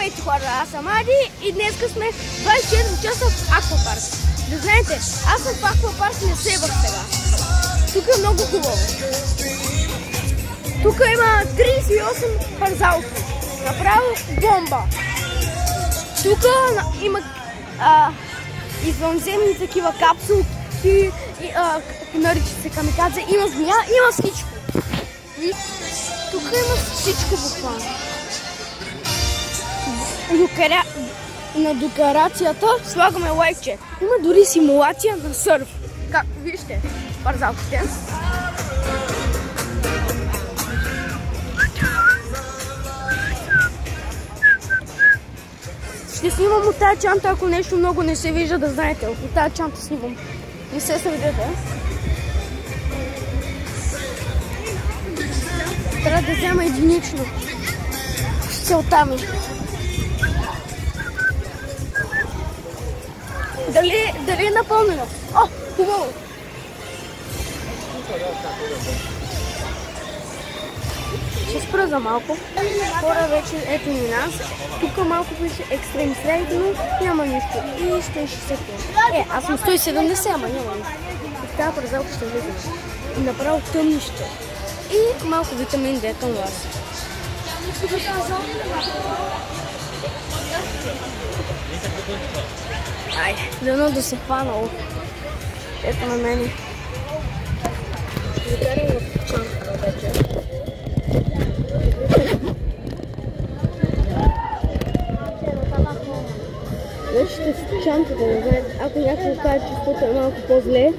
Здравейте хора, аз съм Ади и днеска сме 24 часа в Аквапарк. Да знаете, аз съм в Аквапарк Несебър сега. Тук е много хубаво. Тук има 38 парзалки. Направо бомба. Тук има извънземни такива капсулки, наричат се камикадзе, има змия, има всичко. Тук има всичко буквално. На декорацията слагаме лайкче. Има дори симулация на сърф. Как вижте парзалките. Ще снимам от тази чанта, ако нещо много не се вижда, да знаете. От тази чанта снимам. Не се сърдете. Трябва да взема единично целта ми. Дали е напълнено? О, хубаво! Ще спра за малко. Хора вече ето ни нас. Тук малко беше екстрем слайд, но няма нищо. И 160 км. Аз съм 170, ама няма нищо. И тази парзалка ще влизаме. И направо тъмнище. И малко витамин D към вас. Ай, дано да се хванало. Ето на мене. Закарам в чанката вече. Вижте в чантата, да знаете, ако някой каже, че спото е малко по-зле,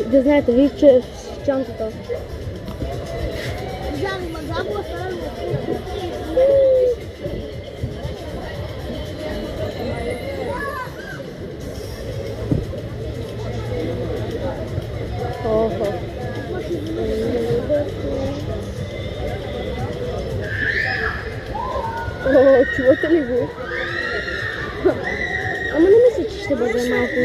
да знаете, вижте в чантата. Чувате ли го? Ама не мисля, че ще бъде малко.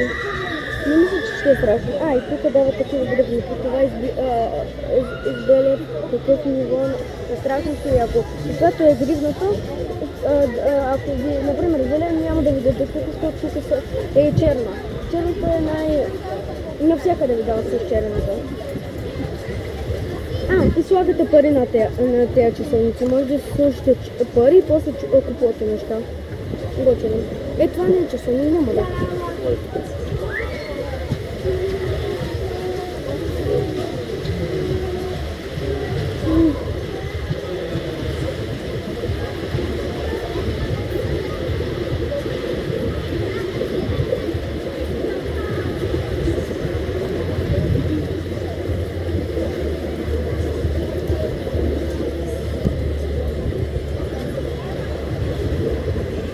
Не мисля, че ще е страшно. И тук дават такива дръбни. Това избелят такъв ниво на страшното и ако когато е гривнато, ако ви, например, зелено няма да видите тук, защото тук е черна. Черната е навсякъде ви дават с черната. И слагате пари на тези часовници. Може да си сложите пари и после купувате неща. Готино. Това не е часовник, няма да.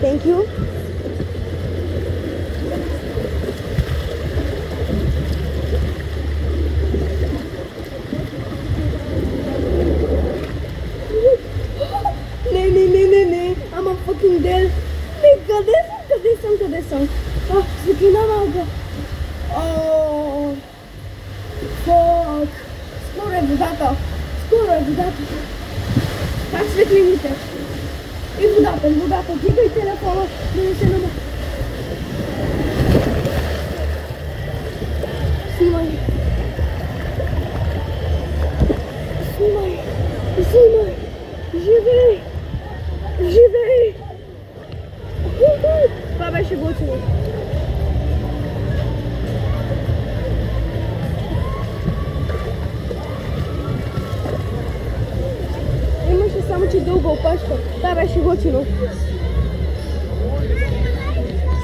Thank you. Не. I'm a fucking dead. Къде съм? Светлина малка. Fuck. Скоро е водата. Как светлините? И водата. Дигай телефона, да не се намък. Снимай. Живей. Това беше готино. Имаше само, че дълга опашка. Това беше готино.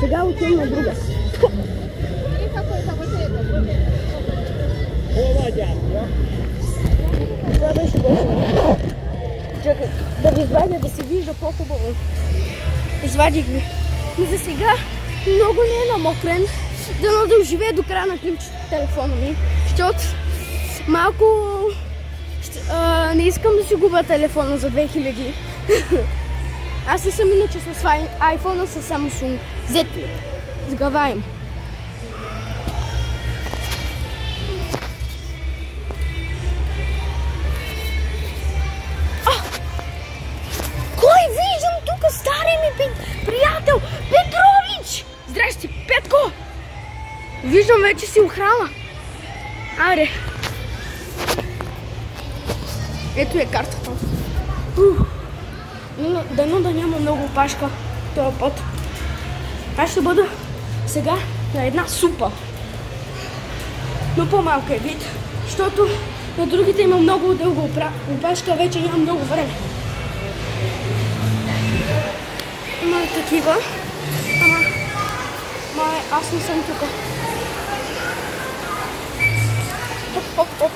Сега отивам на друга. Това беше готино. Чакай, да ви извадя, да се вижда по-хубаво. Извадих ви. Но за сега много не е намокрен. Дано да оживее до края на клипчето телефона ми. Защото малко не искам да си губя телефона за 2000. Аз не съм иначе с iPhone-а с Samsung Z. Сгаваем. Кой виждам тук? Стари ми приятели. Виждам вече си охрана. Айде. Ето е картата. Дано да няма много опашка този път. Аз ще бъда сега на една супа. Но по-малка е вид, защото на другите има много дълга опашка, вече няма много време. Има такива, ама аз не съм тук. Оп.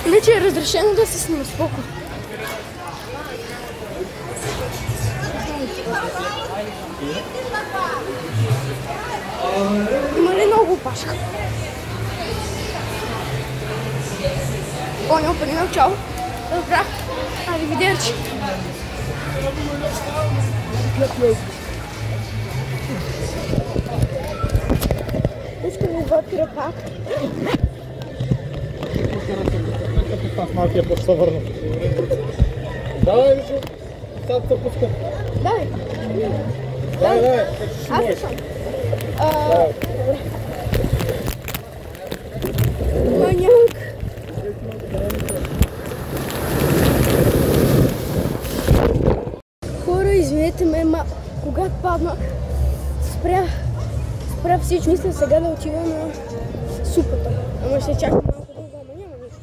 Иначе е разрешено да се снима споко. Има ли много опашка? Понял, принял, чао. Разбрах. Аривидерчи. Искам да вътре пак. Аз малкия път се върна. Давай, Вичо. Сега се пуска. Давай. Давай. Аз съм. Маняк. Хора, извинете ме, когато паднах, спря всичко. Мисля сега да отива на супата. Ама ще чакам малко дълго, ама няма нищо.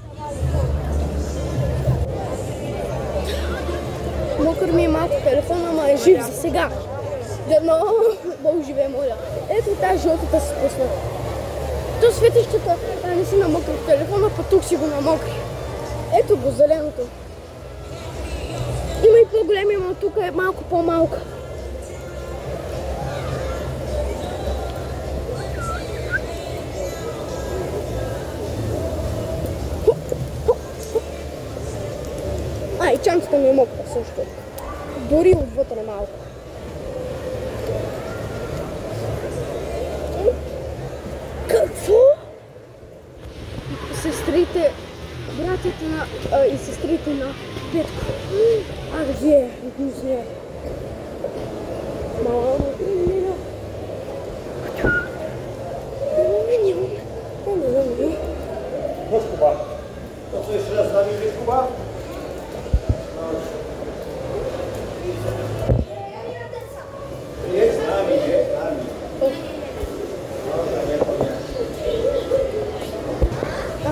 Мокър ми е малко телефон, ама е жив за сега. Дано Бог живее, моля. Ето тази жълтата се спусна. То светищата не си намокри в телефона, па тук си го намокри. Ето го, зеленото. Има и по-големи, но тук е малко по-малка. И чантата ми е мокра също. Дори отвътре малко. Какво? Сестрите, братите и сестрите на Петко. Где? Не знаю. Мама, не. Господа, то ще раз нами Господа.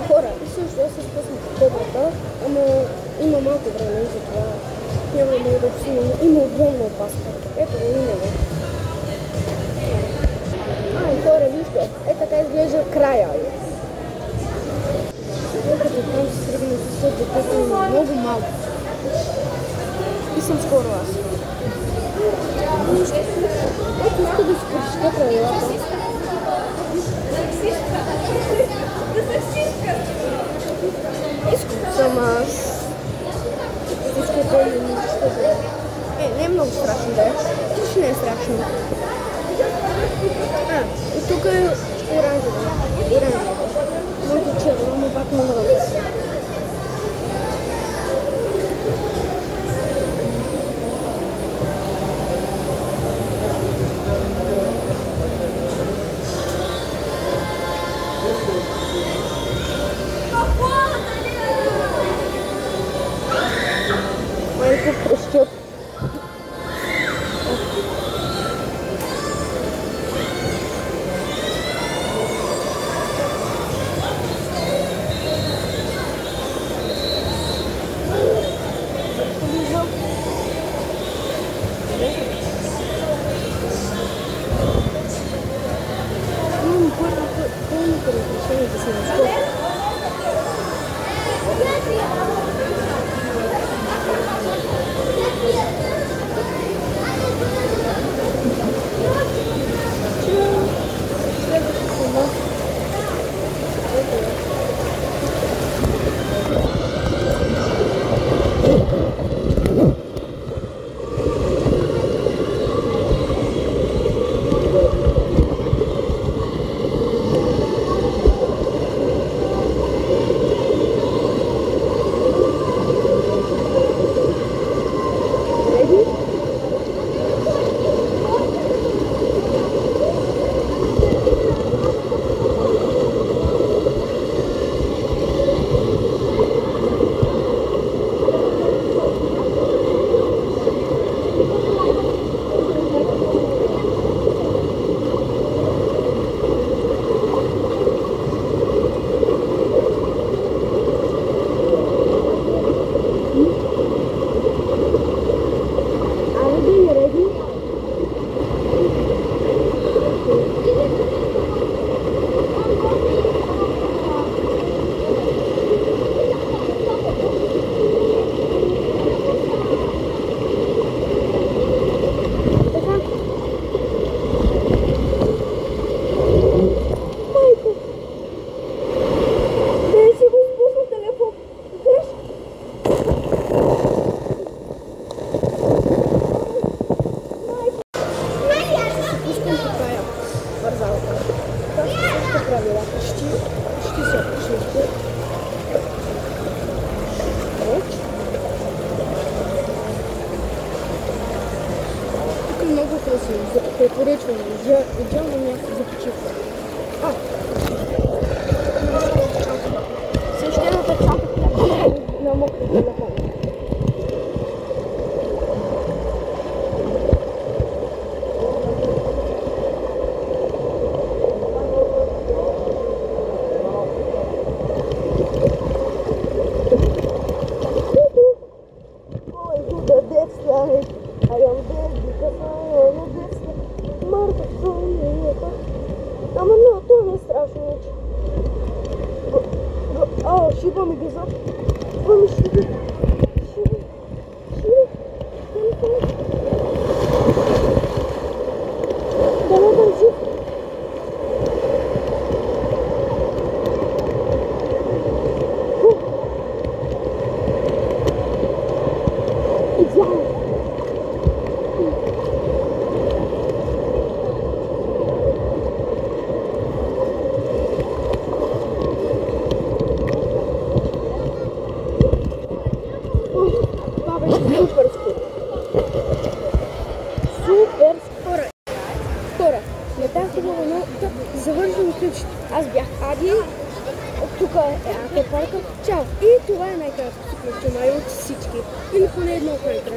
Хора, също да се спуснат кобрата, ама има малко време за това. Няма да мога да посилим. Има огромна опаска. Ето го минава. Хора, вижте, така изглежда края. Като там се тръгне с детето е много малко. И съм скоро аз. Ето иска да си прочета правилата. Искам съм аз. Искам да ми нищо. Не е много страшно да е. Точно не е страшно. И тук е оранжево. Моето черно, но пак много да се. Майко пръщет. красиво. Препоръчвам. Идеално място за почивка. Свещената чака на мокри телефон. I am dead because I am a dead. Марта, що не так? Ама не, то не страшно вече. Шиба ми газа. Шиба. Да не държи. Идеално. Супер скоро. Хора, не бях хубаво, но да завършим ключ. Аз бях Ади, тук е Аквапарка. Чао! И това е най-краткото ключ, май от всички. Или поне едно от най-краткото.